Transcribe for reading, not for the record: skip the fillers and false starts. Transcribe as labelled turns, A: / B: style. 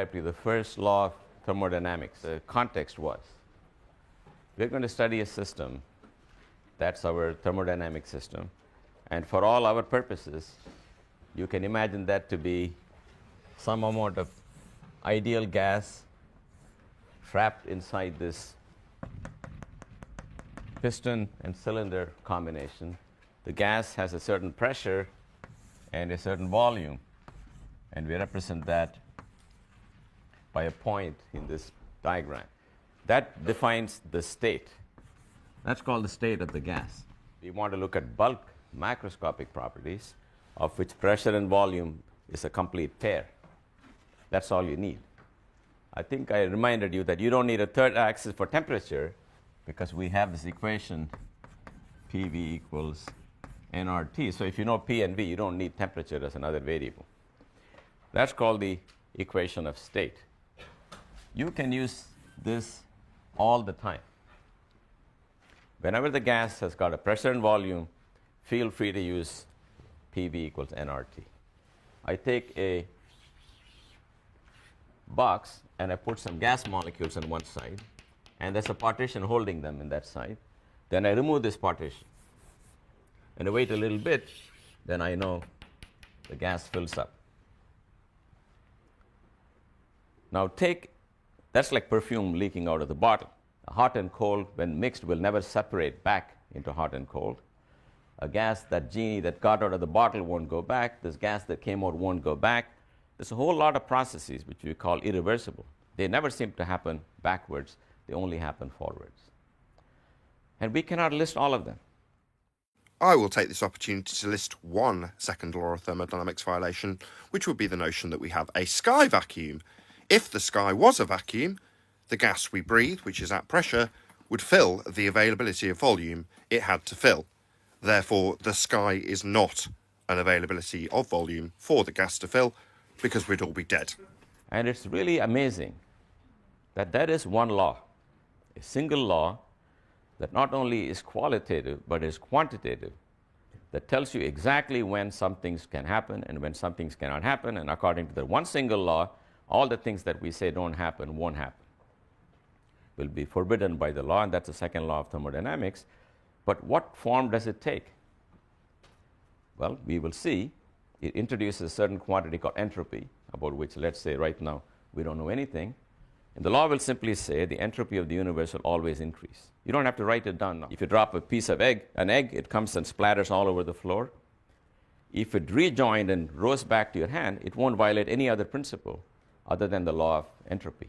A: describe to you the first law of thermodynamics. The context was, we're going to study a system. That's our thermodynamic system. And for all our purposes, you can imagine that to be some amount of ideal gas trapped inside this piston and cylinder combination. The gas has a certain pressure and a certain volume, and we represent that by a point in this diagram. That defines the state. That's called the state of the gas. We want to look at bulk macroscopic properties, of which pressure and volume is a complete pair. That's all you need. I think I reminded you that you don't need a third axis for temperature, because we have this equation PV equals nRT. So if you know P and V, you don't need temperature as another variable. That's called the equation of state. You can use this all the time. Whenever the gas has got a pressure and volume, feel free to use PV equals nRT. I take a box and I put some gas molecules on one side, and there's a partition holding them in that side. Then I remove this partition and I wait a little bit, then I know the gas fills up. Now that's like perfume leaking out of the bottle. Hot and cold, when mixed, will never separate back into hot and cold. A gas, that genie that got out of the bottle won't go back. This gas that came out won't go back. There's a whole lot of processes which we call irreversible. They never seem to happen backwards. They only happen forwards. And we cannot list all of them.
B: I will take this opportunity to list one second law of thermodynamics violation, which would be the notion that we have a sky vacuum. If the sky was a vacuum, the gas we breathe, which is at pressure, would fill the availability of volume it had to fill. Therefore, the sky is not an availability of volume for the gas to fill, because we'd all be dead.
A: And it's really amazing that that is one law, a single law that not only is qualitative but is quantitative, that tells you exactly when some things can happen and when some things cannot happen. And according to the one single law, all the things that we say don't happen won't happen, will be forbidden by the law, and that's the second law of thermodynamics. But what form does it take? Well, we will see. It introduces a certain quantity called entropy, about which, let's say, right now, we don't know anything. And the law will simply say the entropy of the universe will always increase. You don't have to write it down now. If you drop a piece of an egg, it comes and splatters all over the floor. If it rejoined and rose back to your hand, it won't violate any other principle other than the law of entropy.